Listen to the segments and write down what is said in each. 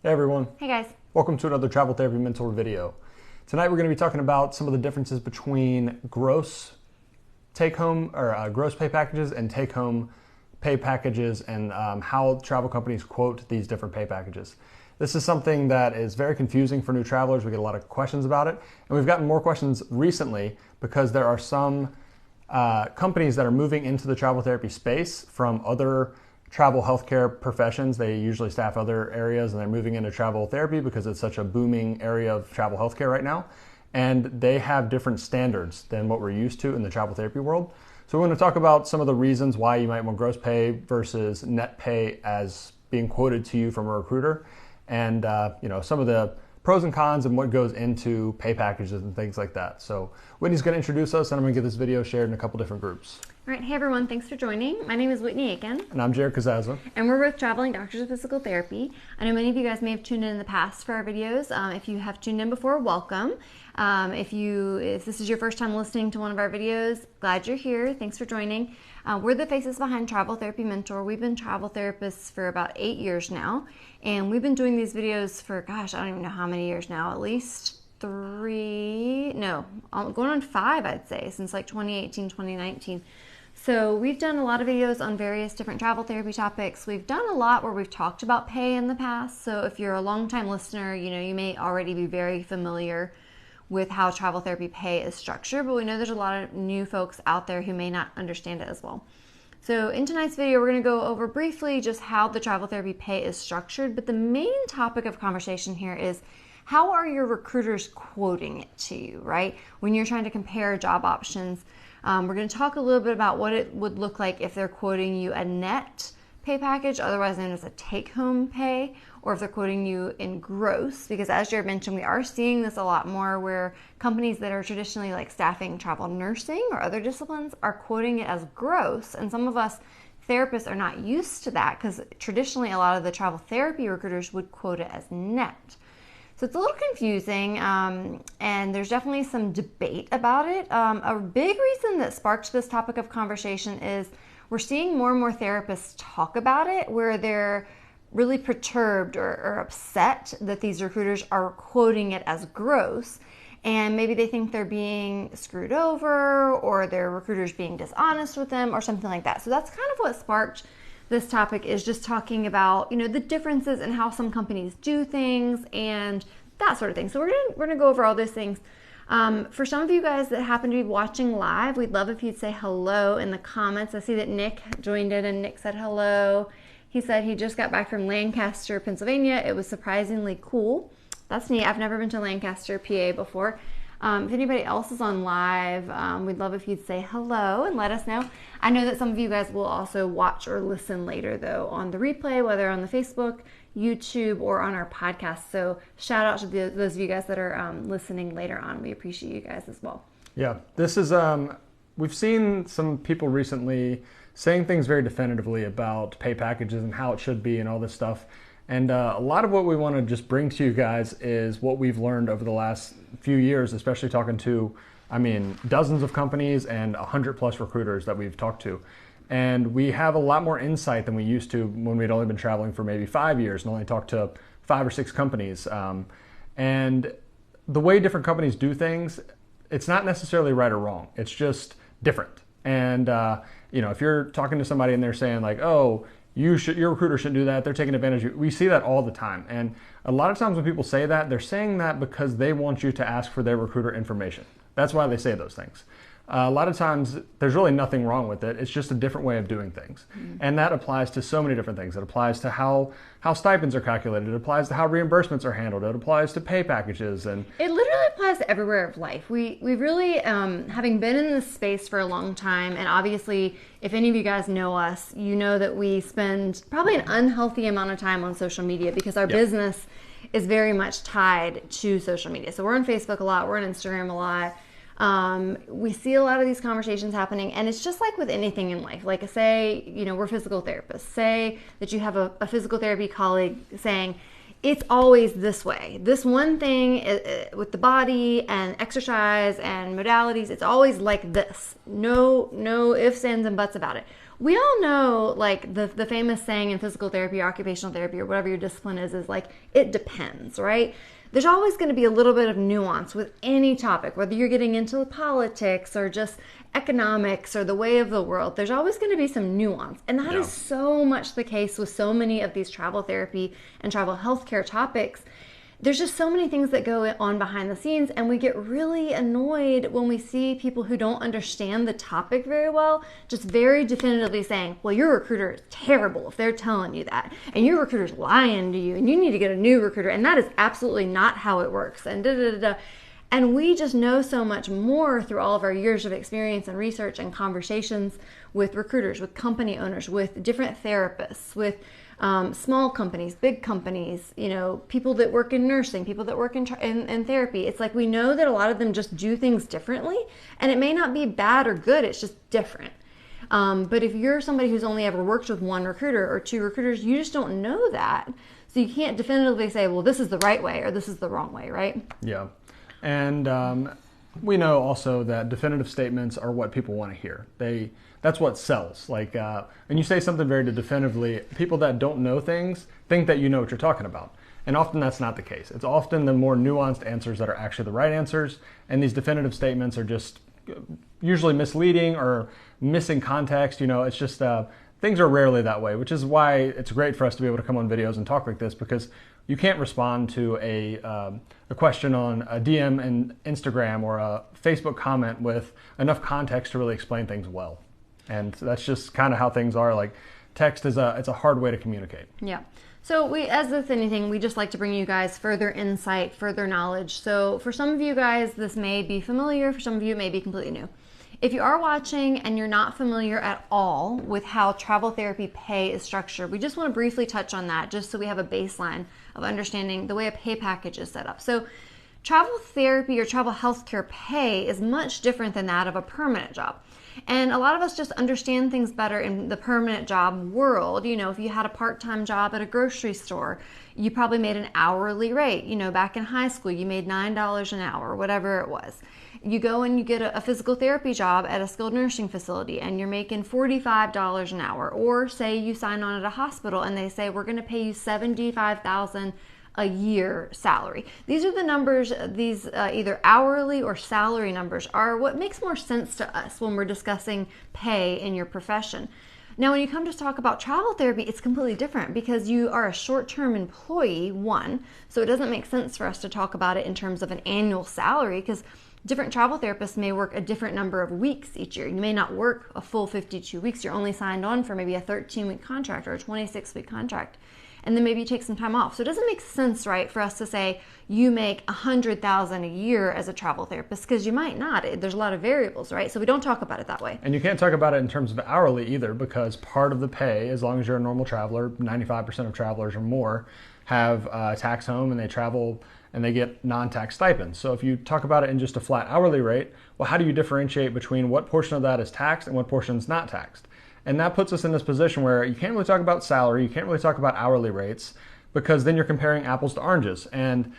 Hey everyone. Hey guys. Welcome to another Travel Therapy Mentor video. Tonight we're going to be talking about some of the differences between gross take-home or gross pay packages and take-home pay packages and how travel companies quote these different pay packages. This is something that is very confusing for new travelers. We get a lot of questions about it, and we've gotten more questions recently because there are some companies that are moving into the travel therapy space from other travel healthcare professions. They usually staff other areas and they're moving into travel therapy because it's such a booming area of travel healthcare right now. And they have different standards than what we're used to in the travel therapy world. So we're going to talk about some of the reasons why you might want gross pay versus net pay as being quoted to you from a recruiter, and some of the pros and cons and what goes into pay packages and things like that. So Whitney's going to introduce us, and I'm going to get this video shared in a couple different groups. All right, hey everyone, thanks for joining. My name is Whitney Aiken. And I'm Jared Kazaza. And we're both traveling doctors of physical therapy. I know many of you guys may have tuned in the past for our videos. If you have tuned in before, welcome. If this is your first time listening to one of our videos, glad you're here. Thanks for joining. We're the faces behind Travel Therapy Mentor. We've been travel therapists for about 8 years now. And we've been doing these videos for, I don't even know how many years now, at least going on 5, I'd say, since like 2018, 2019. So we've done a lot of videos on various different travel therapy topics. We've done a lot where we've talked about pay in the past. So if you're a longtime listener, you may already be very familiar with how travel therapy pay is structured, but we know there's a lot of new folks out there who may not understand it as well. So in tonight's video, we're going to go over briefly just how the travel therapy pay is structured, but the main topic of conversation here is how are your recruiters quoting it to you, right? When you're trying to compare job options. We're going to talk a little bit about what it would look like if they're quoting you a net pay package, otherwise known as a take-home pay, or if they're quoting you in gross, because as Jared mentioned, we are seeing this a lot more where companies that are traditionally like staffing travel nursing or other disciplines are quoting it as gross, and some of us therapists are not used to that because traditionally a lot of the travel therapy recruiters would quote it as net. So it's a little confusing, and there's definitely some debate about it. A big reason that sparked this topic of conversation is we're seeing more and more therapists talk about it where they're really perturbed or upset that these recruiters are quoting it as gross, and maybe they think they're being screwed over or their recruiter's being dishonest with them or something like that. So that's kind of what sparked this topic, is just talking about, the differences in how some companies do things and that sort of thing. So we're gonna go over all those things. For some of you guys that happen to be watching live, we'd love if you'd say hello in the comments. I see that Nick joined in and Nick said hello. He said he just got back from Lancaster, Pennsylvania. It was surprisingly cool. That's neat. I've never been to Lancaster, PA before. If anybody else is on live, we'd love if you'd say hello and let us know. I know that some of you guys will also watch or listen later, though, on the replay, whether on the Facebook, YouTube, or on our podcast. So shout out to those of you guys that are listening later on. We appreciate you guys as well. Yeah, this is, we've seen some people recently saying things very definitively about pay packages and how it should be and all this stuff. And a lot of what we want to just bring to you guys is what we've learned over the last few years, especially talking to, dozens of companies and 100+ recruiters that we've talked to. And we have a lot more insight than we used to when we'd only been traveling for maybe 5 years and only talked to 5 or 6 companies. And the way different companies do things, it's not necessarily right or wrong. It's just different. And, if you're talking to somebody and they're saying like, oh, your recruiter shouldn't do that, they're taking advantage of you. We see that all the time. And a lot of times when people say that, they're saying that because they want you to ask for their recruiter information. That's why they say those things. A lot of times there's really nothing wrong with it. It's just a different way of doing things. Mm-hmm. And that applies to so many different things. It applies to how stipends are calculated. It applies to how reimbursements are handled. It applies to pay packages. And it literally applies to everywhere of life. We really, having been in this space for a long time, and obviously if any of you guys know us, you know that we spend probably an unhealthy amount of time on social media because our business is very much tied to social media. So we're on Facebook a lot. We're on Instagram a lot. We see a lot of these conversations happening, and it's just like with anything in life. Like say, we're physical therapists. Say that you have a physical therapy colleague saying, it's always this way. This one thing with the body and exercise and modalities, it's always like this. No ifs, ands, and buts about it. we all know, like, the famous saying in physical therapy or occupational therapy or whatever your discipline is like, it depends, right? There's always going to be a little bit of nuance with any topic, whether you're getting into politics or just economics or the way of the world. There's always going to be some nuance. And that is so much the case with so many of these travel therapy and travel healthcare topics. There's just so many things that go on behind the scenes, and we get really annoyed when we see people who don't understand the topic very well just very definitively saying, well, your recruiter is terrible if they're telling you that, and your recruiter's lying to you, and you need to get a new recruiter, and that is absolutely not how it works, and da-da-da-da. And we just know so much more through all of our years of experience and research and conversations with recruiters, with company owners, with different therapists, with small companies, big companies, you know, people that work in nursing, people that work in therapy. It's like we know that a lot of them just do things differently, and it may not be bad or good, it's just different. But if you're somebody who's only ever worked with one recruiter or two recruiters, you just don't know that. So you can't definitively say, well, this is the right way or this is the wrong way, right? Yeah. And we know also that definitive statements are what people want to hear. That's what sells. Like, when you say something very definitively, people that don't know things think that you know what you're talking about. And often that's not the case. It's often the more nuanced answers that are actually the right answers. And these definitive statements are just usually misleading or missing context. You know, it's just things are rarely that way, which is why it's great for us to be able to come on videos and talk like this, because you can't respond to a question on a DM in Instagram or a Facebook comment with enough context to really explain things well. And that's just kind of how things are. Like, text is it's a hard way to communicate. Yeah. So we, as with anything, we just like to bring you guys further insight, further knowledge. So for some of you guys, this may be familiar. For some of you, it may be completely new. If you are watching and you're not familiar at all with how travel therapy pay is structured, we just want to briefly touch on that just so we have a baseline of understanding the way a pay package is set up. So travel therapy or travel healthcare pay is much different than that of a permanent job. And a lot of us just understand things better in the permanent job world. You know, if you had a part-time job at a grocery store, you probably made an hourly rate. You know, back in high school, you made $9 an hour, whatever it was. You go and you get a physical therapy job at a skilled nursing facility and you're making $45 an hour. Or say you sign on at a hospital and they say, we're going to pay you $75,000 a year salary. These are the numbers, these either hourly or salary numbers are what makes more sense to us when we're discussing pay in your profession. Now, when you come to talk about travel therapy, it's completely different because you are a short-term employee, one, so it doesn't make sense for us to talk about it in terms of an annual salary because different travel therapists may work a different number of weeks each year. You may not work a full 52 weeks. You're only signed on for maybe a 13-week contract or a 26-week contract. And then maybe you take some time off. So it doesn't make sense, right, for us to say you make $100,000 a year as a travel therapist because you might not. There's a lot of variables, right? So we don't talk about it that way. And you can't talk about it in terms of hourly either because part of the pay, as long as you're a normal traveler, 95% of travelers or more have tax home and they travel and they get non-tax stipends. So if you talk about it in just a flat hourly rate, well, how do you differentiate between what portion of that is taxed and what portion is not taxed? And that puts us in this position where you can't really talk about salary, you can't really talk about hourly rates, because then you're comparing apples to oranges. And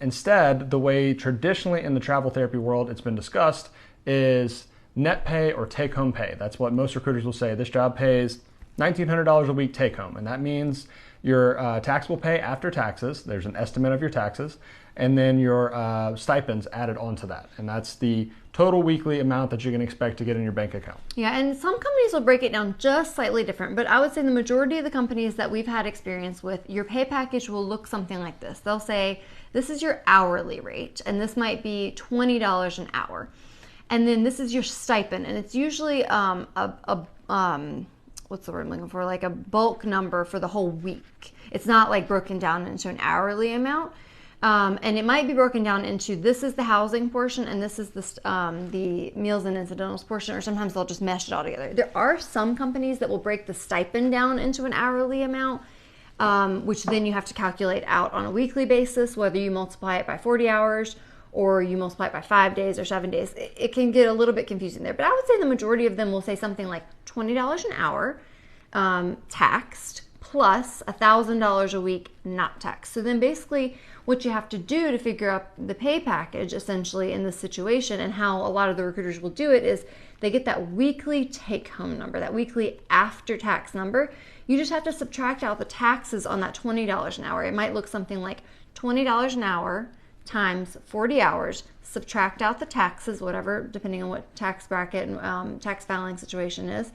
instead, the way traditionally in the travel therapy world it's been discussed is net pay or take-home pay. That's what most recruiters will say. This job pays $1,900 a week take-home, and that means your taxable pay after taxes, there's an estimate of your taxes, and then your stipends added onto that. And that's the total weekly amount that you can expect to get in your bank account. Yeah, and some companies will break it down just slightly different, but I would say the majority of the companies that we've had experience with, your pay package will look something like this. They'll say, this is your hourly rate, and this might be $20 an hour. And then this is your stipend, and it's usually what's the word I'm looking for? Like a bulk number for the whole week. It's not like broken down into an hourly amount. And it might be broken down into this is the housing portion and this is the meals and incidentals portion, or sometimes they'll just mesh it all together. There are some companies that will break the stipend down into an hourly amount, which then you have to calculate out on a weekly basis, whether you multiply it by 40 hours or you multiply it by 5 days or 7 days. It can get a little bit confusing there, but I would say the majority of them will say something like $20 an hour taxed plus $1,000 a week not taxed. So then basically what you have to do to figure out the pay package essentially in this situation, and how a lot of the recruiters will do it, is they get that weekly take-home number, that weekly after-tax number. You just have to subtract out the taxes on that $20 an hour. It might look something like $20 an hour times 40 hours, subtract out the taxes, whatever, depending on what tax bracket and tax filing situation is.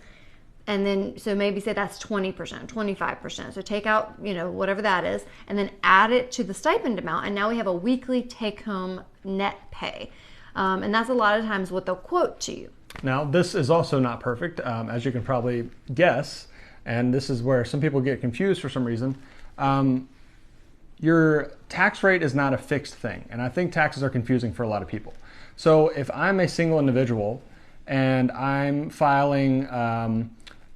And then, so maybe say that's 20%, 25%. So take out, whatever that is, and then add it to the stipend amount. And now we have a weekly take-home net pay. And that's a lot of times what they'll quote to you. Now, this is also not perfect, as you can probably guess. And this is where some people get confused for some reason. Your tax rate is not a fixed thing. And I think taxes are confusing for a lot of people. So if I'm a single individual and I'm filing,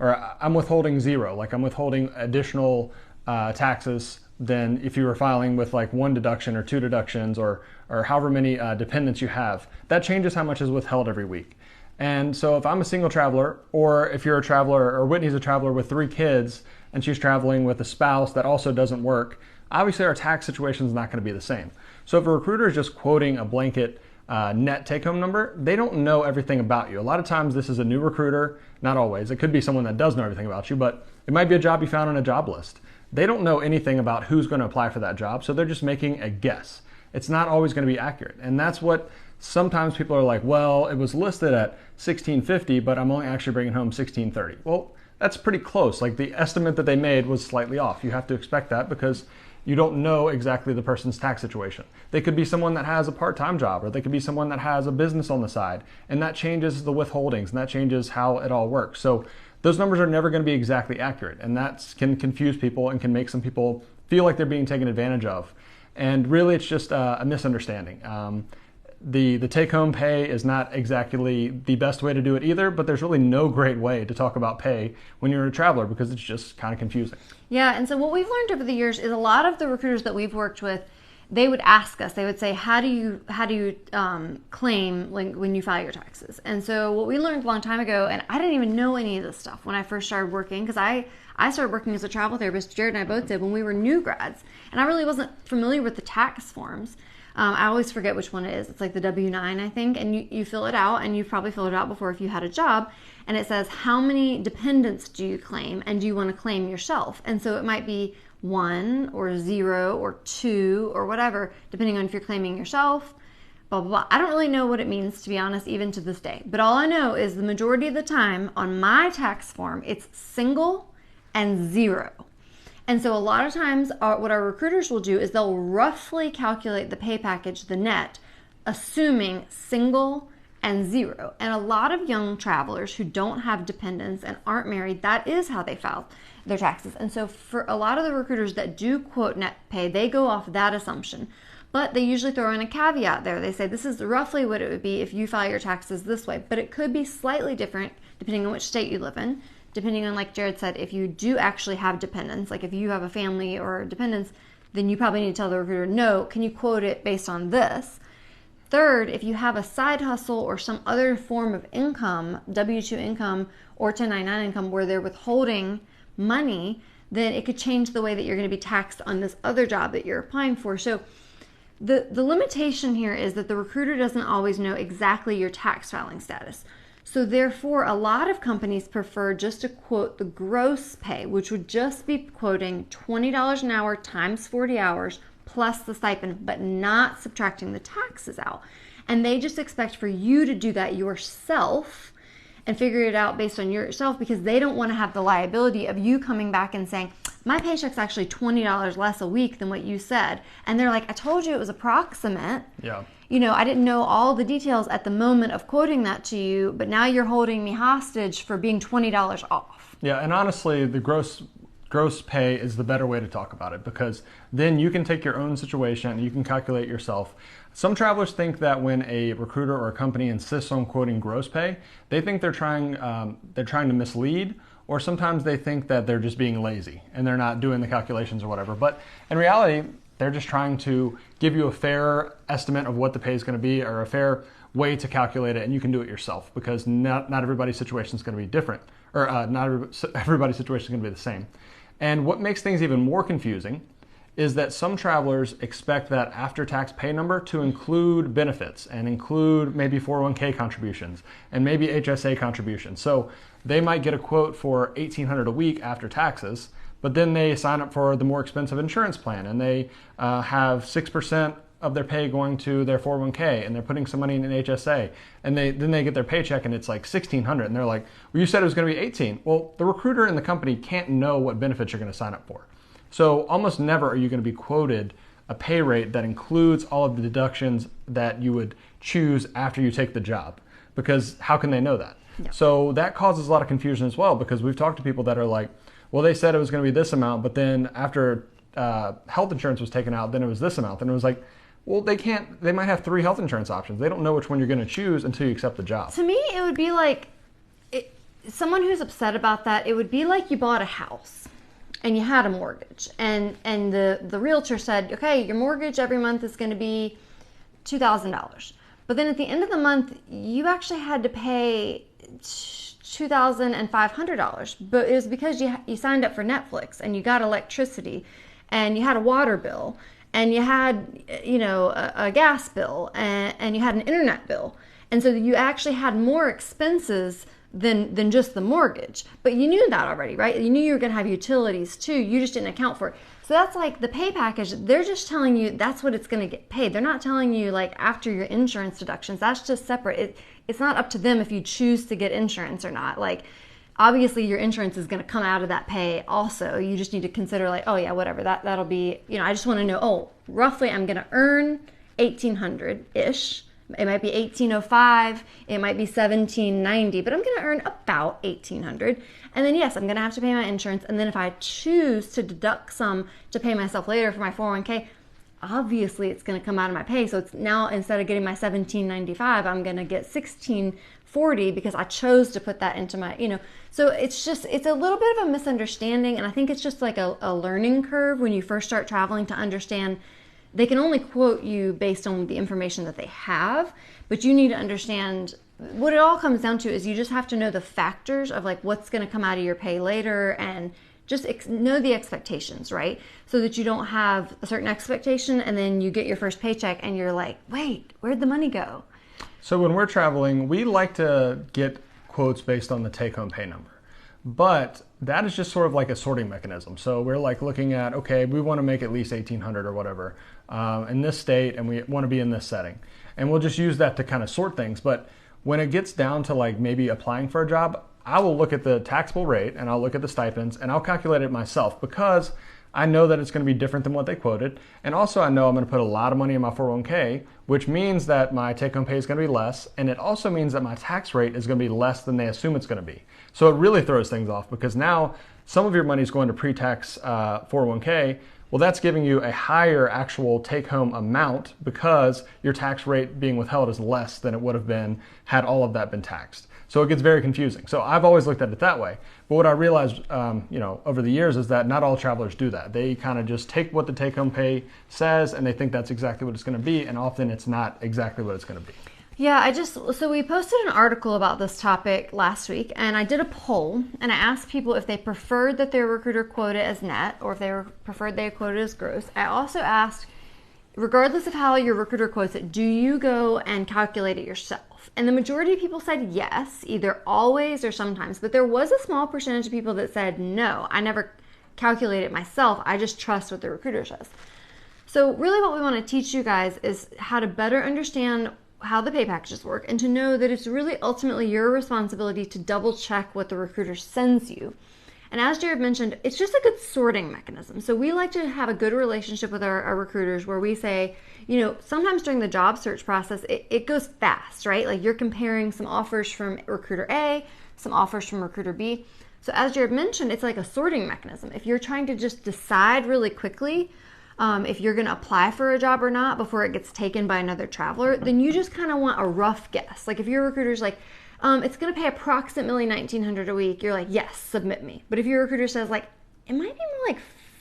or I'm withholding zero, like I'm withholding additional taxes than if you were filing with like one deduction or two deductions or however many dependents you have, that changes how much is withheld every week. And so if I'm a single traveler, or if you're a traveler, or Whitney's a traveler with 3 kids and she's traveling with a spouse that also doesn't work, obviously our tax situation is not going to be the same. So if a recruiter is just quoting a blanket net take-home number, they don't know everything about you. A lot of times this is a new recruiter, not always. It could be someone that does know everything about you, but it might be a job you found on a job list. They don't know anything about who's going to apply for that job, so they're just making a guess. It's not always going to be accurate. And that's what sometimes people are like, well, it was listed at $1,650, but I'm only actually bringing home $1,630. Well, that's pretty close. Like the estimate that they made was slightly off. You have to expect that because you don't know exactly the person's tax situation. They could be someone that has a part-time job, or they could be someone that has a business on the side, and that changes the withholdings, and that changes how it all works. So those numbers are never going to be exactly accurate, and that can confuse people and can make some people feel like they're being taken advantage of. And really, it's just a misunderstanding. The take-home pay is not exactly the best way to do it either, but there's really no great way to talk about pay when you're a traveler because it's just kind of confusing. Yeah, and so what we've learned over the years is a lot of the recruiters that we've worked with, they would ask us, they would say, how do you claim like when you file your taxes? And so what we learned a long time ago, and I didn't even know any of this stuff when I first started working, because I started working as a travel therapist, Jared and I both did, when we were new grads, and I really wasn't familiar with the tax forms. I always forget which one it is. It's like the W-9, I think, and you fill it out, and you've probably filled it out before if you had a job, and it says how many dependents do you claim, and do you want to claim yourself? And so it might be 1 or 0 or 2 or whatever, depending on if you're claiming yourself, blah, blah, blah. I don't really know what it means, to be honest, even to this day. But all I know is the majority of the time on my tax form, it's single and 0. And so a lot of times what our recruiters will do is they'll roughly calculate the pay package, the net, assuming single and 0. And a lot of young travelers who don't have dependents and aren't married, that is how they file their taxes. And so for a lot of the recruiters that do quote net pay, they go off that assumption. But they usually throw in a caveat there. They say this is roughly what it would be if you file your taxes this way. But it could be slightly different depending on which state you live in. Depending on, like Jared said, if you do actually have dependents, like if you have a family or dependents, then you probably need to tell the recruiter, no, can you quote it based on this? Third, if you have a side hustle or some other form of income, W-2 income or 1099 income where they're withholding money, then it could change the way that you're going to be taxed on this other job that you're applying for. So the limitation here is that the recruiter doesn't always know exactly your tax filing status. So therefore, a lot of companies prefer just to quote the gross pay, which would just be quoting $20 an hour times 40 hours plus the stipend, but not subtracting the taxes out. And they just expect for you to do that yourself and figure it out based on yourself, because they don't want to have the liability of you coming back and saying, my paycheck's actually $20 less a week than what you said. And they're like, I told you it was approximate. Yeah. I didn't know all the details at the moment of quoting that to you, but now you're holding me hostage for being $20 off. Yeah, and honestly, the gross pay is the better way to talk about it, because then you can take your own situation and you can calculate yourself. Some travelers think that when a recruiter or a company insists on quoting gross pay, they think they're trying to mislead, or sometimes they think that they're just being lazy and they're not doing the calculations or whatever. But in reality, they're just trying to give you a fair estimate of what the pay is going to be, or a fair way to calculate it, and you can do it yourself, because not everybody's situation is going to be different, or not everybody's situation is going to be the same. And what makes things even more confusing is that some travelers expect that after-tax pay number to include benefits and include maybe 401k contributions and maybe HSA contributions. So they might get a quote for $1,800 a week after taxes, but then they sign up for the more expensive insurance plan and they have 6% of their pay going to their 401k and they're putting some money in an HSA, and then they get their paycheck and it's like $1,600 and they're like, well, you said it was going to be 18. Well, the recruiter in the company can't know what benefits you're going to sign up for. So almost never are you going to be quoted a pay rate that includes all of the deductions that you would choose after you take the job, because how can they know that? Yeah. So that causes a lot of confusion as well, because we've talked to people that are like, well, they said it was going to be this amount, but then after health insurance was taken out, then it was this amount. And it was like, well, they might have 3 health insurance options. They don't know which one you're going to choose until you accept the job. To me, it would be like, someone who's upset about that, it would be like you bought a house and you had a mortgage, and the realtor said, okay, your mortgage every month is going to be $2,000. But then at the end of the month, you actually had to pay $2,500. But it was because you signed up for Netflix and you got electricity and you had a water bill and you had, a gas bill and you had an internet bill. And so you actually had more expenses than just the mortgage. But you knew that already, right? You knew you were going to have utilities too. You just didn't account for it. So that's like the pay package. They're just telling you that's what it's going to get paid. They're not telling you like after your insurance deductions. That's just separate. It's not up to them if you choose to get insurance or not. Like, obviously your insurance is going to come out of that pay also. You just need to consider like, oh yeah, whatever, that'll be, I just want to know, oh, roughly I'm going to earn 1,800-ish. It might be 1,805, it might be 1,790, but I'm going to earn about 1,800. And then yes, I'm going to have to pay my insurance. And then if I choose to deduct some to pay myself later for my 401k, obviously it's going to come out of my pay. So it's now, instead of getting my 1,795, I'm going to get 1,640 because I chose to put that into my, So it's a little bit of a misunderstanding. And I think it's just like a learning curve when you first start traveling to understand they can only quote you based on the information that they have, but you need to understand what it all comes down to is you just have to know the factors of like what's going to come out of your pay later, and just know the expectations, right? So that you don't have a certain expectation and then you get your first paycheck and you're like, wait, where'd the money go? So when we're traveling, we like to get quotes based on the take-home pay number. But that is just sort of like a sorting mechanism. So we're like looking at, okay, we want to make at least 1,800 or whatever in this state, and we want to be in this setting. And we'll just use that to kind of sort things. But when it gets down to like maybe applying for a job, I will look at the taxable rate and I'll look at the stipends and I'll calculate it myself, because I know that it's going to be different than what they quoted. And also I know I'm going to put a lot of money in my 401k, which means that my take-home pay is going to be less. And it also means that my tax rate is going to be less than they assume it's going to be. So it really throws things off, because now some of your money is going to pre-tax 401k. Well, that's giving you a higher actual take-home amount because your tax rate being withheld is less than it would have been had all of that been taxed. So it gets very confusing. So I've always looked at it that way. But what I realized, over the years is that not all travelers do that. They kind of just take what the take-home pay says and they think that's exactly what it's going to be, and often it's not exactly what it's going to be. Yeah, so we posted an article about this topic last week, and I did a poll, and I asked people if they preferred that their recruiter quote it as net or if they preferred they quote it as gross. I also asked, regardless of how your recruiter quotes it, do you go and calculate it yourself? And the majority of people said yes, either always or sometimes, but there was a small percentage of people that said no, I never calculate it myself, I just trust what the recruiter says. So really what we want to teach you guys is how to better understand how the pay packages work, and to know that it's really ultimately your responsibility to double check what the recruiter sends you. And as Jared mentioned, it's just a good sorting mechanism. So we like to have a good relationship with our recruiters where we say, sometimes during the job search process, it goes fast, right? Like you're comparing some offers from recruiter A, some offers from recruiter B. So as Jared mentioned, it's like a sorting mechanism. If you're trying to just decide really quickly if you're going to apply for a job or not before it gets taken by another traveler, then you just kind of want a rough guess. Like if your recruiter's like, it's going to pay approximately $1,900 a week, you're like, yes, submit me. But if your recruiter says like, it might be more like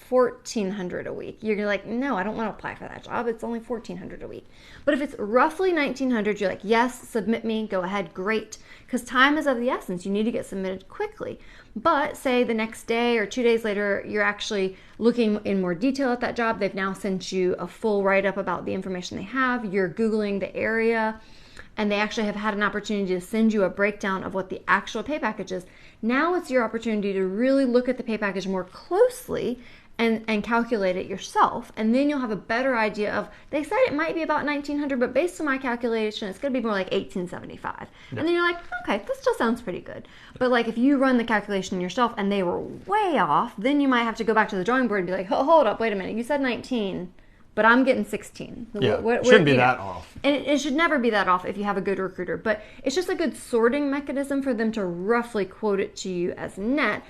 $1,400 a week. You're like, no, I don't want to apply for that job. It's only $1,400 a week. But if it's roughly $1,900, you're like, yes, submit me, go ahead, great. Because time is of the essence. You need to get submitted quickly. But say the next day or 2 days later, you're actually looking in more detail at that job. They've now sent you a full write-up about the information they have. You're Googling the area, and they actually have had an opportunity to send you a breakdown of what the actual pay package is. Now it's your opportunity to really look at the pay package more closely and calculate it yourself. And then you'll have a better idea of, they said it might be about $1,900, but based on my calculation, it's gonna be more like $1,875. Yeah. And then you're like, okay, that still sounds pretty good. But like if you run the calculation yourself and they were way off, then you might have to go back to the drawing board and be like, oh, hold up, wait a minute, you said 19, but I'm getting 16. Yeah, shouldn't be that off. And it should never be that off if you have a good recruiter, but it's just a good sorting mechanism for them to roughly quote it to you as net.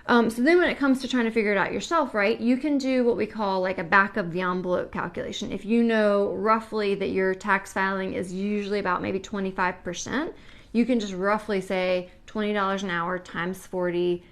So then when it comes to trying to figure it out yourself, right, you can do what we call like a back of the envelope calculation. If you know roughly that your tax filing is usually about maybe 25%, you can just roughly say $20 an hour times 40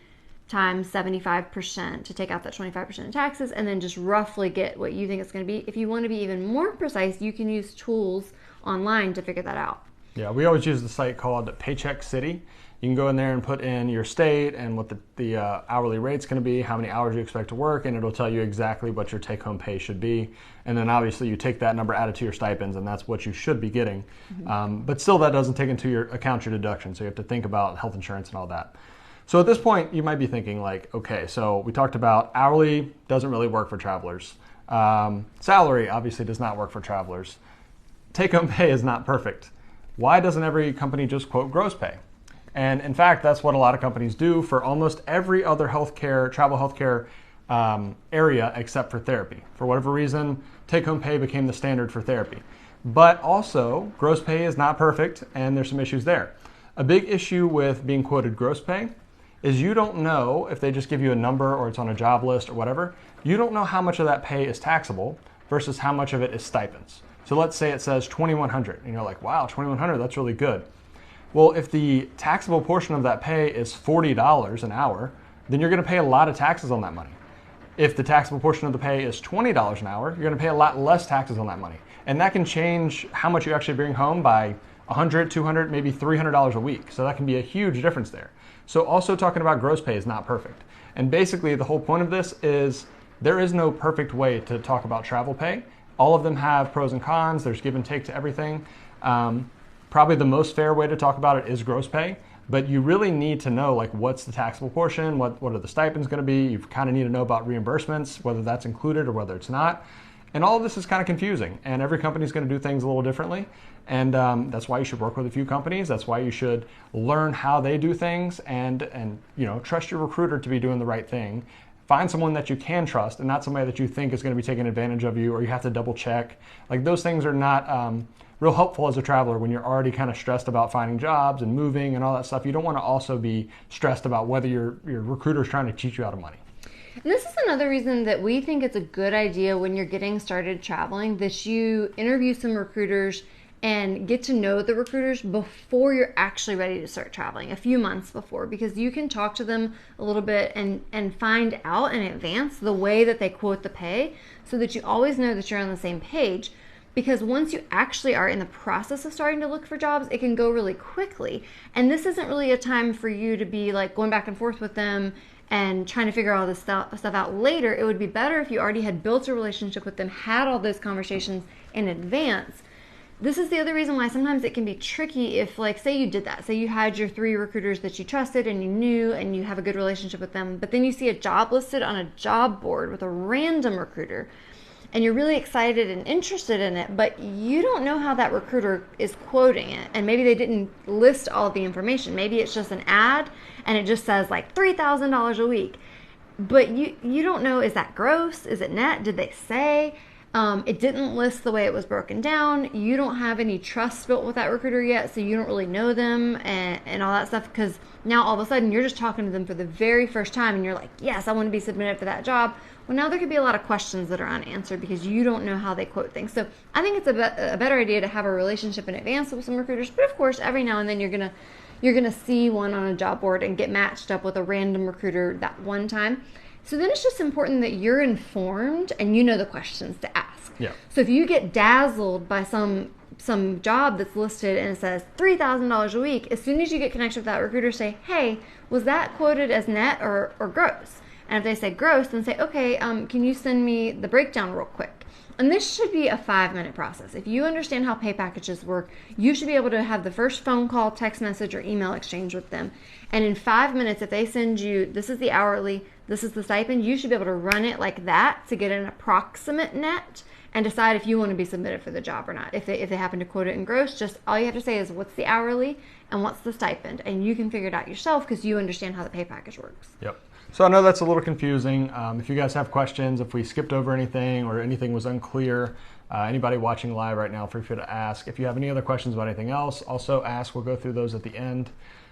times 75% to take out that 25% of taxes, and then just roughly get what you think it's going to be. If you want to be even more precise, you can use tools online to figure that out. Yeah, we always use the site called Paycheck City. You can go in there and put in your state and what the hourly rate's going to be, how many hours you expect to work, and it'll tell you exactly what your take-home pay should be. And then obviously you take that number, add it to your stipends, and that's what you should be getting. Mm-hmm. But still, that doesn't take into account your deductions, so you have to think about health insurance and all that. So at this point, you might be thinking like, okay, so we talked about hourly doesn't really work for travelers. Salary obviously does not work for travelers. Take-home pay is not perfect. Why doesn't every company just quote gross pay? And in fact, that's what a lot of companies do for almost every other healthcare, travel healthcare area except for therapy. For whatever reason, take-home pay became the standard for therapy. But also, gross pay is not perfect, and there's some issues there. A big issue with being quoted gross pay is you don't know if they just give you a number or it's on a job list or whatever, you don't know how much of that pay is taxable versus how much of it is stipends. So let's say it says $2,100 and you're like, wow, $2,100, that's really good. Well, if the taxable portion of that pay is $40 an hour, then you're going to pay a lot of taxes on that money. If the taxable portion of the pay is $20 an hour, you're going to pay a lot less taxes on that money. And that can change how much you actually bring home by $100, $200, maybe $300 a week. So that can be a huge difference there. So also talking about gross pay is not perfect. And basically the whole point of this is there is no perfect way to talk about travel pay. All of them have pros and cons. There's give and take to everything. Probably the most fair way to talk about it is gross pay, but you really need to know like what's the taxable portion, what are the stipends going to be. You kind of need to know about reimbursements, whether that's included or whether it's not. And all of this is kind of confusing, and every company is going to do things a little differently. And that's why you should work with a few companies. That's why you should learn how they do things and trust your recruiter to be doing the right thing. Find someone that you can trust and not somebody that you think is going to be taking advantage of you or you have to double check. Like those things are not real helpful as a traveler when you're already kind of stressed about finding jobs and moving and all that stuff. You don't want to also be stressed about whether your recruiter is trying to cheat you out of money. And this is another reason that we think it's a good idea when you're getting started traveling that you interview some recruiters and get to know the recruiters before you're actually ready to start traveling, a few months before, because you can talk to them a little bit and find out in advance the way that they quote the pay so that you always know that you're on the same page. Because once you actually are in the process of starting to look for jobs, it can go really quickly. And this isn't really a time for you to be like going back and forth with them and trying to figure all this stuff out later. It would be better if you already had built a relationship with them, had all those conversations in advance. This is the other reason why sometimes it can be tricky if, like, say you did that. Say you had your 3 recruiters that you trusted and you knew and you have a good relationship with them, but then you see a job listed on a job board with a random recruiter and you're really excited and interested in it, but you don't know how that recruiter is quoting it. And maybe they didn't list all of the information. Maybe it's just an ad and it just says like $3,000 a week. But you don't know, is that gross? Is it net? Did they say? It didn't list the way it was broken down. You don't have any trust built with that recruiter yet, so you don't really know them and all that stuff, because now all of a sudden you're just talking to them for the very first time and you're like, yes, I want to be submitted for that job. Well, now there could be a lot of questions that are unanswered because you don't know how they quote things. So I think it's a better idea to have a relationship in advance with some recruiters, but of course every now and then you're gonna see one on a job board and get matched up with a random recruiter that one time. So then it's just important that you're informed and you know the questions to ask. Yeah. So if you get dazzled by some job that's listed and it says $3,000 a week, as soon as you get connected with that recruiter, say, hey, was that quoted as net or gross? And if they say gross, then say, okay, can you send me the breakdown real quick? And this should be a 5-minute process. If you understand how pay packages work, you should be able to have the first phone call, text message, or email exchange with them. And in 5 minutes, if they send you, this is the hourly, this is the stipend, you should be able to run it like that to get an approximate net and decide if you want to be submitted for the job or not. If they happen to quote it in gross, just all you have to say is what's the hourly and what's the stipend. And you can figure it out yourself because you understand how the pay package works. Yep. So I know that's a little confusing. If you guys have questions, if we skipped over anything or anything was unclear, anybody watching live right now, feel free to ask. If you have any other questions about anything else, also ask. We'll go through those at the end.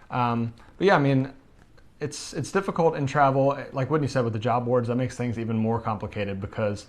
But yeah, I mean, it's difficult in travel. Like Whitney said with the job boards, that makes things even more complicated because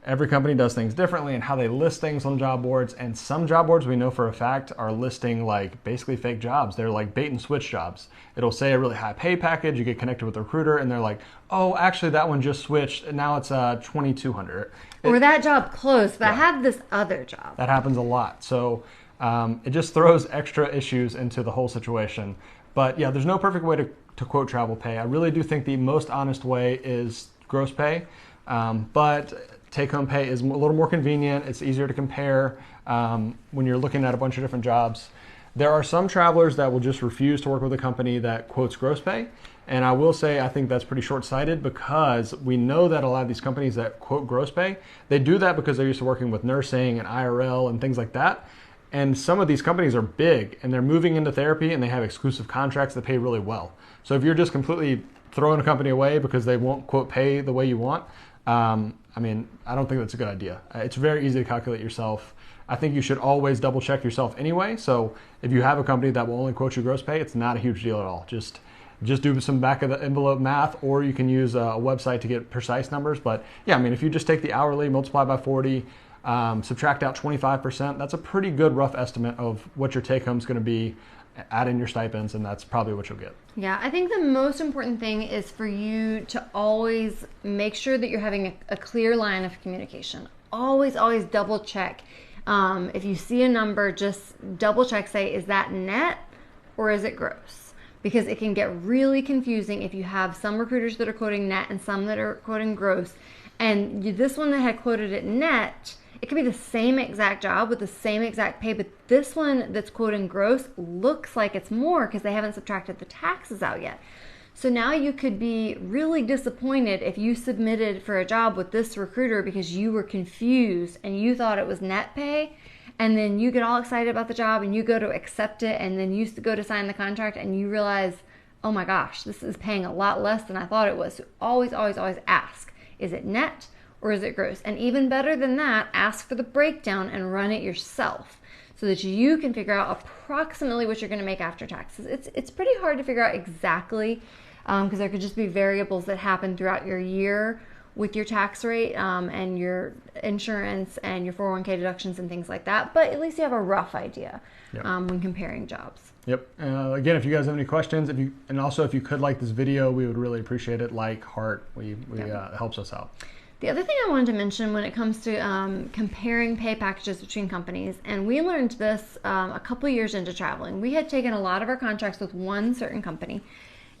every company does things differently and how they list things on job boards. And some job boards we know for a fact are listing like basically fake jobs. They're like bait and switch jobs. It'll say a really high pay package. You get connected with a recruiter and they're like, oh, actually that one just switched and now it's $2,200. Or that job closed, but Yeah. I have this other job. That happens a lot. So it just throws extra issues into the whole situation. But yeah, there's no perfect way to quote travel pay. I really do think the most honest way is gross pay. But take-home pay is a little more convenient. It's easier to compare when you're looking at a bunch of different jobs. There are some travelers that will just refuse to work with a company that quotes gross pay. And I will say I think that's pretty short-sighted because we know that a lot of these companies that quote gross pay, they do that because they're used to working with nursing and IRL and things like that. And some of these companies are big and they're moving into therapy and they have exclusive contracts that pay really well. So if you're just completely throwing a company away because they won't quote pay the way you want, I mean, I don't think that's a good idea. It's very easy to calculate yourself. I think you should always double check yourself anyway. So if you have a company that will only quote you gross pay, it's not a huge deal at all. Just do some back of the envelope math, or you can use a website to get precise numbers. But yeah, I mean, if you just take the hourly, multiply by 40, subtract out 25%, that's a pretty good rough estimate of what your take home is going to be. Add in your stipends, and that's probably what you'll get. Yeah, I think the most important thing is for you to always make sure that you're having a clear line of communication. Always double check. If you see a number, just double check, say, is that net or is it gross? Because it can get really confusing if you have some recruiters that are quoting net and some that are quoting gross. And this one that had quoted it net, it could be the same exact job with the same exact pay, but this one that's quoting gross looks like it's more because they haven't subtracted the taxes out yet. So now you could be really disappointed if you submitted for a job with this recruiter because you were confused and you thought it was net pay, and then you get all excited about the job and you go to accept it, and then you go to sign the contract and you realize, oh my gosh, this is paying a lot less than I thought it was. So always ask, is it net or is it gross? And even better than that, ask for the breakdown and run it yourself so that you can figure out approximately what you're going to make after taxes. It's pretty hard to figure out exactly because there could just be variables that happen throughout your year with your tax rate and your insurance and your 401k deductions and things like that. But at least you have a rough idea when comparing jobs. Yep. Again, if you guys have any questions, if you could like this video, we would really appreciate it. Like, heart, it helps us out. The other thing I wanted to mention when it comes to comparing pay packages between companies, and we learned this a couple years into traveling. We had taken a lot of our contracts with one certain company,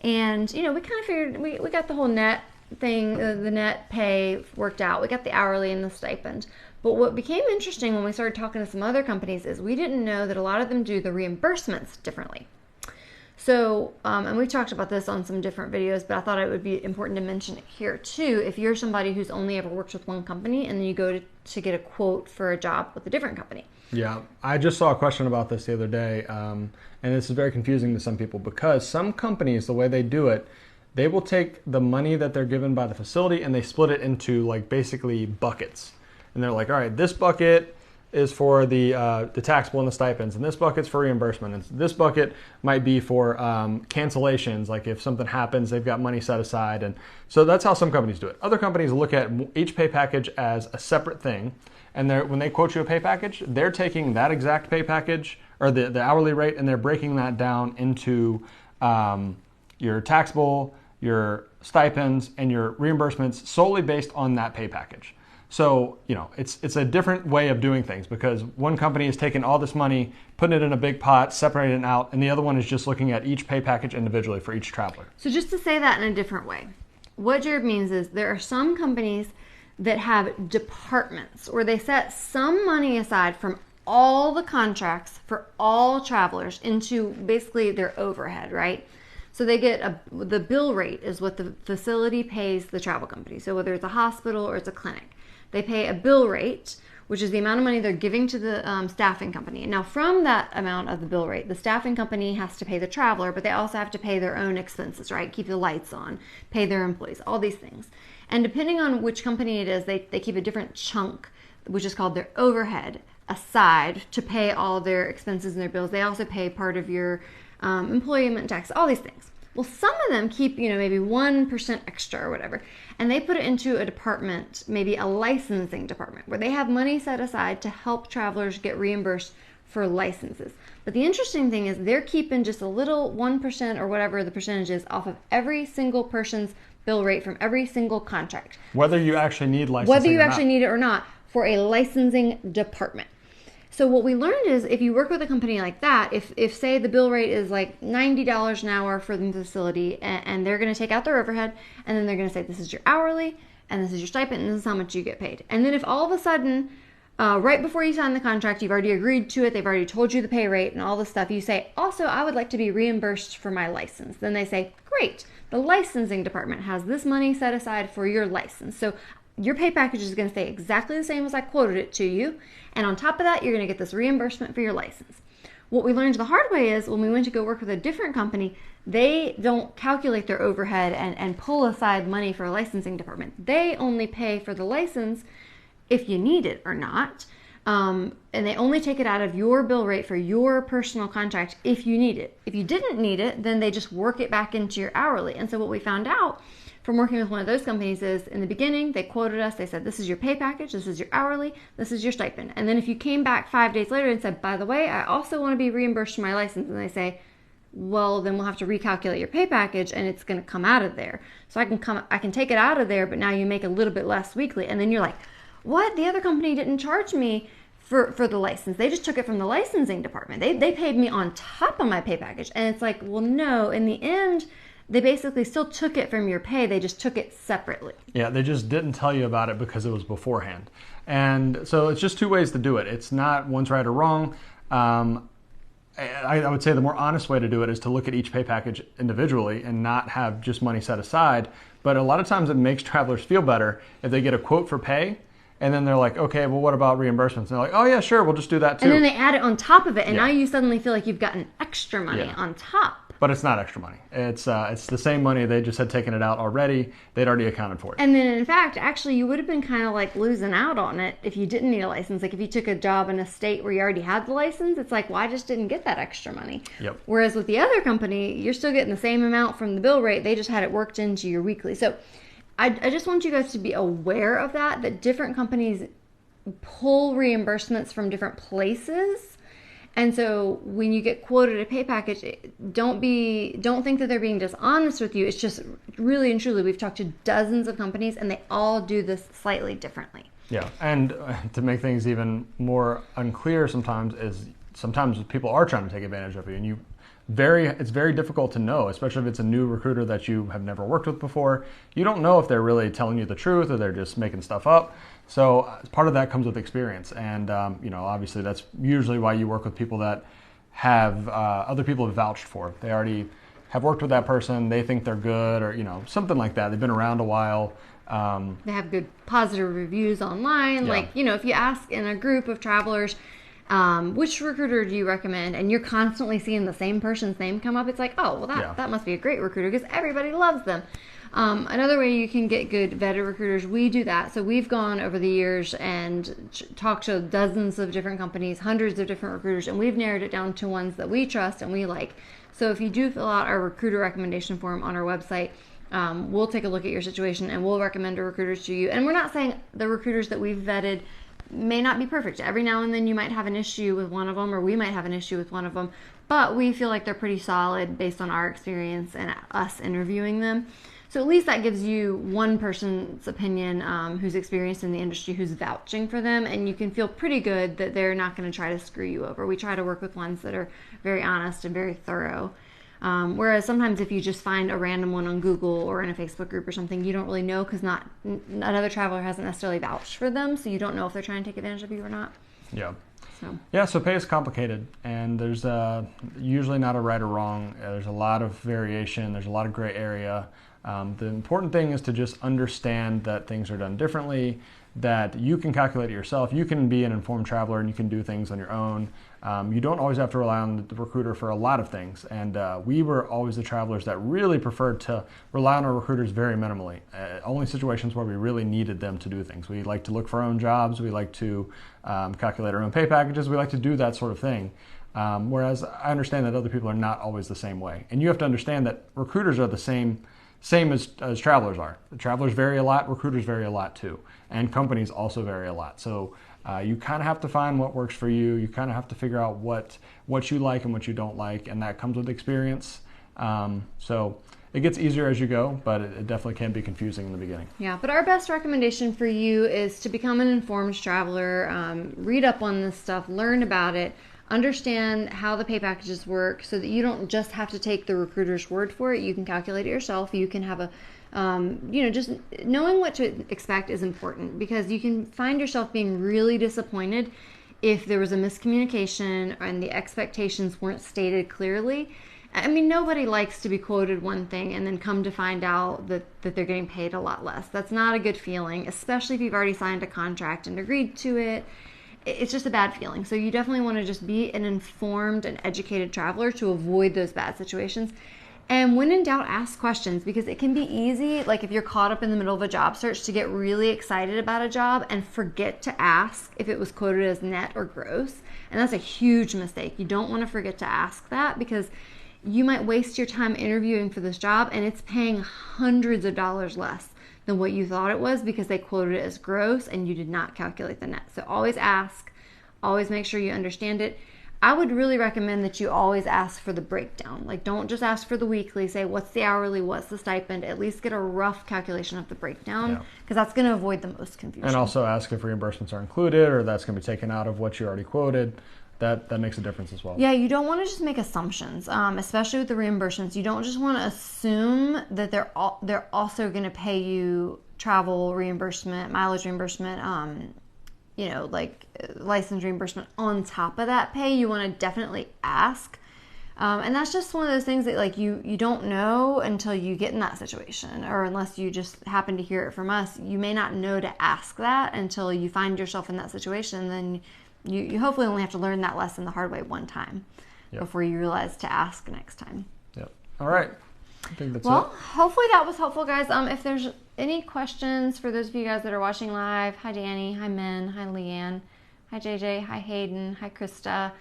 and we kind of figured we got the whole net thing, the net pay worked out. We got the hourly and the stipend. But what became interesting when we started talking to some other companies is we didn't know that a lot of them do the reimbursements differently. So, and we talked about this on some different videos, but I thought it would be important to mention it here too. If you're somebody who's only ever worked with one company and then you go to get a quote for a job with a different company. Yeah, I just saw a question about this the other day, and this is very confusing to some people because some companies, the way they do it, they will take the money that they're given by the facility and they split it into like basically buckets. And they're like, all right, this bucket is for the taxable and the stipends, and this bucket's for reimbursement, and this bucket might be for cancellations, like if something happens, they've got money set aside. And so that's how some companies do it. Other companies look at each pay package as a separate thing, and when they quote you a pay package, they're taking that exact pay package, or the hourly rate, and they're breaking that down into your taxable, your stipends, and your reimbursements solely based on that pay package. So, it's a different way of doing things because one company is taking all this money, putting it in a big pot, separating it out, and the other one is just looking at each pay package individually for each traveler. So just to say that in a different way, what Jared means is there are some companies that have departments where they set some money aside from all the contracts for all travelers into basically their overhead, right? So they get the bill rate is what the facility pays the travel company. So whether it's a hospital or it's a clinic, they pay a bill rate, which is the amount of money they're giving to the staffing company. Now, from that amount of the bill rate, the staffing company has to pay the traveler, but they also have to pay their own expenses, right? Keep the lights on, pay their employees, all these things. And depending on which company it is, they keep a different chunk, which is called their overhead, aside to pay all their expenses and their bills. They also pay part of your employment tax, all these things. Well, some of them keep, maybe 1% extra or whatever, and they put it into a department, maybe a licensing department, where they have money set aside to help travelers get reimbursed for licenses. But the interesting thing is they're keeping just a little 1% or whatever the percentage is off of every single person's bill rate from every single contract. Whether you actually need licensing Whether you actually need it or not for a licensing department. So what we learned is if you work with a company like that, if say the bill rate is like $90 an hour for the facility and they're going to take out their overhead and then they're going to say this is your hourly and this is your stipend and this is how much you get paid. And then if all of a sudden, right before you sign the contract, you've already agreed to it, they've already told you the pay rate and all this stuff, you say, also, I would like to be reimbursed for my license. Then they say, great, the licensing department has this money set aside for your license. So your pay package is going to stay exactly the same as I quoted it to you. And on top of that, you're going to get this reimbursement for your license. What we learned the hard way is when we went to go work with a different company, they don't calculate their overhead and pull aside money for a licensing department. They only pay for the license if you need it or not. And they only take it out of your bill rate for your personal contract if you need it. If you didn't need it, then they just work it back into your hourly. And so what we found out from working with one of those companies is in the beginning, they quoted us, they said, this is your pay package, this is your hourly, this is your stipend. And then if you came back 5 days later and said, by the way, I also want to be reimbursed for my license, and they say, well, then we'll have to recalculate your pay package and it's going to come out of there. So I can take it out of there, but now you make a little bit less weekly. And then you're like, what? The other company didn't charge me for the license. They just took it from the licensing department. They paid me on top of my pay package. And it's like, well, no, in the end, they basically still took it from your pay. They just took it separately. Yeah, they just didn't tell you about it because it was beforehand. And so it's just two ways to do it. It's not one's right or wrong. I would say the more honest way to do it is to look at each pay package individually and not have just money set aside. But a lot of times it makes travelers feel better if they get a quote for pay and then they're like, okay, well, what about reimbursements? And they're like, oh, yeah, sure, we'll just do that too. And then they add it on top of it, and now you suddenly feel like you've gotten extra money on top. But it's not extra money. It's the same money. They just had taken it out already. They'd already accounted for it. And then, in fact, actually, you would have been kind of like losing out on it if you didn't need a license. Like if you took a job in a state where you already had the license, it's like, well, I just didn't get that extra money. Yep. Whereas with the other company, you're still getting the same amount from the bill rate. They just had it worked into your weekly. So I just want you guys to be aware of that different companies pull reimbursements from different places. And so when you get quoted a pay package, don't think that they're being dishonest with you. It's just really and truly, we've talked to dozens of companies and they all do this slightly differently. Yeah, and to make things even more unclear sometimes people are trying to take advantage of you, and it's very difficult to know, especially if it's a new recruiter that you have never worked with before. You don't know if they're really telling you the truth or they're just making stuff up. So part of that comes with experience, and obviously that's usually why you work with people that have other people have vouched for. They already have worked with that person. They think they're good, or something like that. They've been around a while. They have good positive reviews online. Yeah. Like if you ask in a group of travelers, which recruiter do you recommend? And you're constantly seeing the same person's name come up. It's like, oh, well, that must be a great recruiter because everybody loves them. Another way you can get good vetted recruiters, we do that. So we've gone over the years and talked to dozens of different companies, hundreds of different recruiters, and we've narrowed it down to ones that we trust and we like. So if you do fill out our recruiter recommendation form on our website, we'll take a look at your situation and we'll recommend recruiters to you. And we're not saying the recruiters that we've vetted may not be perfect. Every now and then you might have an issue with one of them, or we might have an issue with one of them, but we feel like they're pretty solid based on our experience and us interviewing them. So at least that gives you one person's opinion who's experienced in the industry, who's vouching for them, and you can feel pretty good that they're not going to try to screw you over. We try to work with ones that are very honest and very thorough. Whereas sometimes if you just find a random one on Google or in a Facebook group or something, you don't really know because another traveler hasn't necessarily vouched for them, so you don't know if they're trying to take advantage of you or not. Yeah. So. Yeah, so pay is complicated, and there's usually not a right or wrong. There's a lot of variation. There's a lot of gray area. The important thing is to just understand that things are done differently, that you can calculate it yourself. You can be an informed traveler and you can do things on your own. You don't always have to rely on the recruiter for a lot of things. And we were always the travelers that really preferred to rely on our recruiters very minimally. Only situations where we really needed them to do things. We like to look for our own jobs. We like to calculate our own pay packages. We like to do that sort of thing. Whereas I understand that other people are not always the same way. And you have to understand that recruiters are the same as travelers are. The travelers vary a lot, recruiters vary a lot too, and companies also vary a lot. So you kind of have to find what works for you. You kind of have to figure out what you like and what you don't like, and that comes with experience. So it gets easier as you go, but it definitely can be confusing in the beginning. Yeah, but our best recommendation for you is to become an informed traveler, read up on this stuff, learn about it, understand how the pay packages work so that you don't just have to take the recruiter's word for it. You can calculate it yourself. You can have a, just knowing what to expect is important because you can find yourself being really disappointed if there was a miscommunication and the expectations weren't stated clearly. I mean, nobody likes to be quoted one thing and then come to find out that they're getting paid a lot less. That's not a good feeling, especially if you've already signed a contract and agreed to it. It's just a bad feeling. So you definitely want to just be an informed and educated traveler to avoid those bad situations. And when in doubt, ask questions because it can be easy, like if you're caught up in the middle of a job search, to get really excited about a job and forget to ask if it was quoted as net or gross. And that's a huge mistake. You don't want to forget to ask that because you might waste your time interviewing for this job and it's paying hundreds of dollars less than what you thought it was because they quoted it as gross and you did not calculate the net. So always ask, always make sure you understand it. I would really recommend that you always ask for the breakdown. Like don't just ask for the weekly, say what's the hourly, what's the stipend, at least get a rough calculation of the breakdown because that's going to avoid the most confusion. And also ask if reimbursements are included or that's going to be taken out of what you already quoted. That makes a difference as well. Yeah, you don't want to just make assumptions, especially with the reimbursements. You don't just want to assume that they're also going to pay you travel reimbursement, mileage reimbursement, like license reimbursement on top of that pay. You want to definitely ask. And that's just one of those things that like you don't know until you get in that situation, or unless you just happen to hear it from us. You may not know to ask that until you find yourself in that situation. Then you hopefully only have to learn that lesson the hard way one time before you realize to ask next time. Yep. All right. I think that's it. Well, hopefully that was helpful, guys. If there's any questions for those of you guys that are watching live, hi Danny, hi Min, hi Leanne, hi JJ, hi Hayden, hi Krista,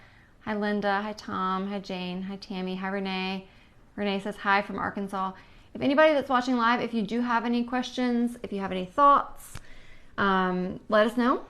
hi Linda, hi Tom, hi Jane, hi Tammy, hi Renee. Renee says hi from Arkansas. If anybody that's watching live, if you do have any questions, if you have any thoughts, let us know.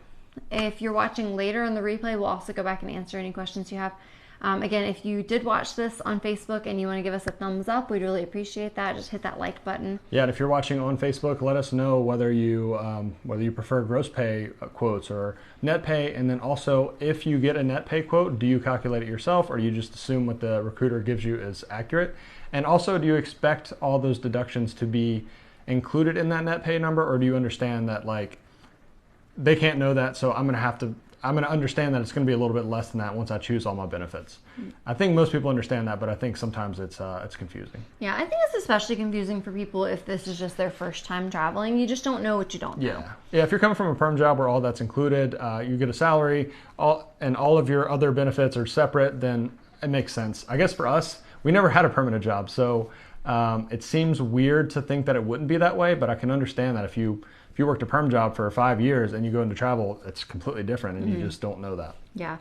If you're watching later on the replay, we'll also go back and answer any questions you have. Again, if you did watch this on Facebook and you want to give us a thumbs up, we'd really appreciate that. Just hit that like button. Yeah, and if you're watching on Facebook, let us know whether you prefer gross pay quotes or net pay. And then also, if you get a net pay quote, do you calculate it yourself or do you just assume what the recruiter gives you is accurate? And also, do you expect all those deductions to be included in that net pay number, or do you understand that like they can't know that, so I'm going to understand that it's going to be a little bit less than that once I choose all my benefits. I think most people understand that, but I think sometimes it's confusing. Yeah, I think it's especially confusing for people if this is just their first time traveling. You just don't know what you don't know. Yeah, if you're coming from a perm job where all that's included, you get a salary, and all of your other benefits are separate, then it makes sense. I guess for us, we never had a permanent job, so it seems weird to think that it wouldn't be that way, but I can understand that if you worked a perm job for 5 years and you go into travel, it's completely different and you just don't know that. Yeah.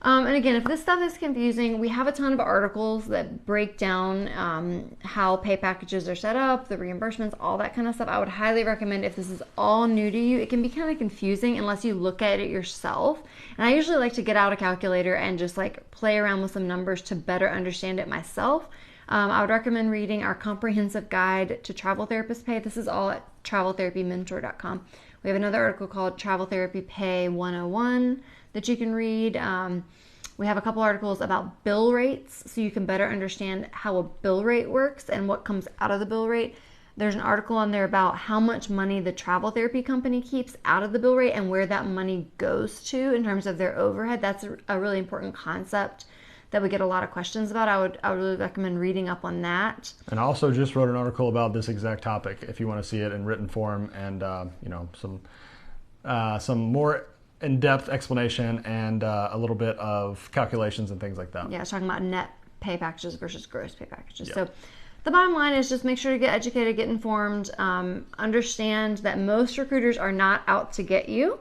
And again, if this stuff is confusing, we have a ton of articles that break down how pay packages are set up, the reimbursements, all that kind of stuff. I would highly recommend if this is all new to you. It can be kind of confusing unless you look at it yourself. And I usually like to get out a calculator and just like play around with some numbers to better understand it myself. I would recommend reading our comprehensive guide to travel therapist pay. This is all at traveltherapymentor.com. We have another article called Travel Therapy Pay 101 that you can read. We have a couple articles about bill rates so you can better understand how a bill rate works and what comes out of the bill rate. There's an article on there about how much money the travel therapy company keeps out of the bill rate and where that money goes to in terms of their overhead. That's a really important concept that we get a lot of questions about. I would really recommend reading up on that. And I also just wrote an article about this exact topic if you want to see it in written form and some more in-depth explanation and a little bit of calculations and things like that. Yeah, it's talking about net pay packages versus gross pay packages. Yep. So the bottom line is just make sure to get educated, get informed, understand that most recruiters are not out to get you.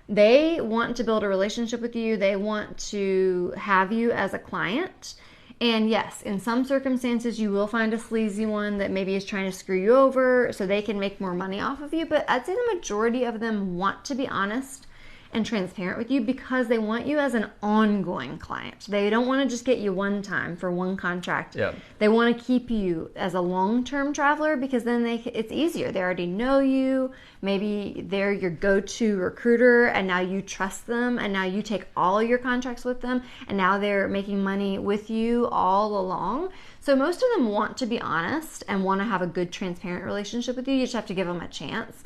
They want to build a relationship with you. They want to have you as a client. And yes, in some circumstances, you will find a sleazy one that maybe is trying to screw you over so they can make more money off of you. But I'd say the majority of them want to be honest and transparent with you because they want you as an ongoing client. They don't want to just get you one time for one contract. Yep. They want to keep you as a long-term traveler because then it's easier. They already know you. Maybe they're your go-to recruiter and now you trust them and now you take all your contracts with them and now they're making money with you all along. So most of them want to be honest and want to have a good, transparent relationship with you. You just have to give them a chance.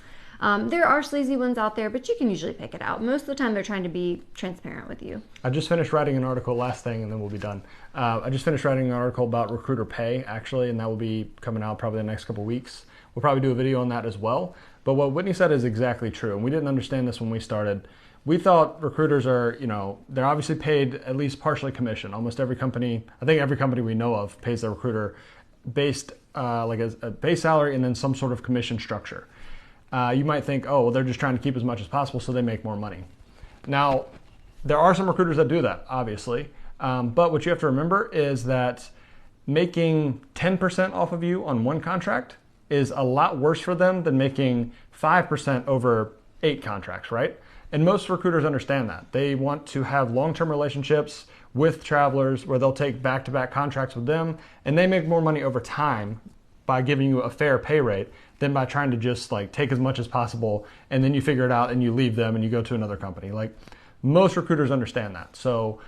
There are sleazy ones out there, but you can usually pick it out. Most of the time, they're trying to be transparent with you. I just finished writing an article, last thing, and then we'll be done. I just finished writing an article about recruiter pay, actually, and that will be coming out probably the next couple of weeks. We'll probably do a video on that as well. But what Whitney said is exactly true, and we didn't understand this when we started. We thought recruiters are, they're obviously paid at least partially commission. Almost every company, I think every company we know of pays their recruiter based like a base salary and then some sort of commission structure. You might think, oh, well, they're just trying to keep as much as possible so they make more money. Now, there are some recruiters that do that, obviously. But what you have to remember is that making 10% off of you on one contract is a lot worse for them than making 5% over 8 contracts, right? And most recruiters understand that. They want to have long-term relationships with travelers where they'll take back-to-back contracts with them, and they make more money over time by giving you a fair pay rate than by trying to just like take as much as possible and then you figure it out and you leave them and you go to another company. Like most recruiters understand that. So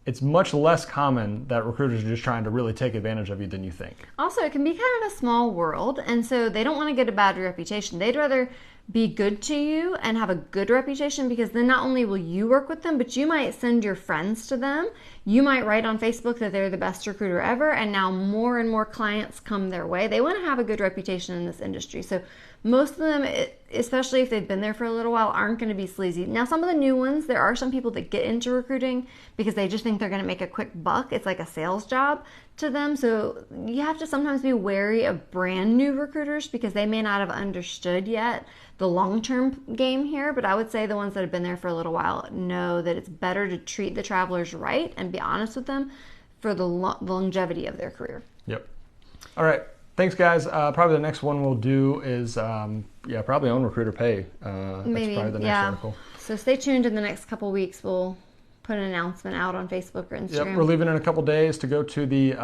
it's much less common that recruiters are just trying to really take advantage of you than you think. Also, it can be kind of a small world, and so they don't want to get a bad reputation. They'd rather be good to you and have a good reputation because then not only will you work with them, but you might send your friends to them. You might write on Facebook that they're the best recruiter ever, and now more and more clients come their way. They want to have a good reputation in this industry. So most of them, especially if they've been there for a little while, aren't going to be sleazy. Now, some of the new ones, there are some people that get into recruiting because they just think they're going to make a quick buck. It's like a sales job to them. So you have to sometimes be wary of brand new recruiters because they may not have understood yet the long-term game here. But I would say the ones that have been there for a little while know that it's better to treat the travelers right and be honest with them for the longevity of their career. Yep. All right. Thanks, guys. Probably the next one we'll do is, probably own recruiter pay. Maybe, that's probably the next article. So stay tuned in the next couple weeks. We'll put an announcement out on Facebook or Instagram. Yep, we're leaving in a couple days to go to the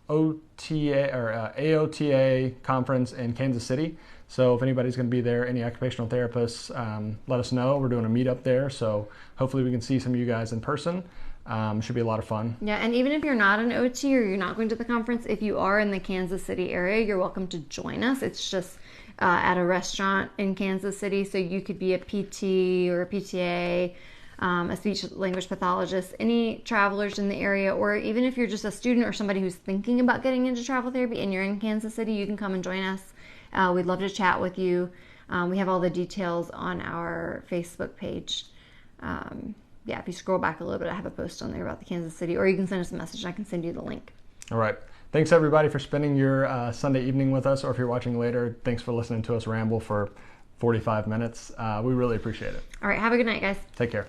OTA or AOTA conference in Kansas City. So if anybody's going to be there, any occupational therapists, let us know. We're doing a meetup there, so hopefully we can see some of you guys in person. Should be a lot of fun. Yeah, and even if you're not an OT or you're not going to the conference, if you are in the Kansas City area, you're welcome to join us. It's just at a restaurant in Kansas City, so you could be a PT or a PTA, a speech language pathologist, any travelers in the area, or even if you're just a student or somebody who's thinking about getting into travel therapy and you're in Kansas City, you can come and join us. We'd love to chat with you. We have all the details on our Facebook page. If you scroll back a little bit, I have a post on there about the Kansas City, or you can send us a message and I can send you the link. All right. Thanks, everybody, for spending your Sunday evening with us, or if you're watching later, thanks for listening to us ramble for 45 minutes. We really appreciate it. All right. Have a good night, guys. Take care.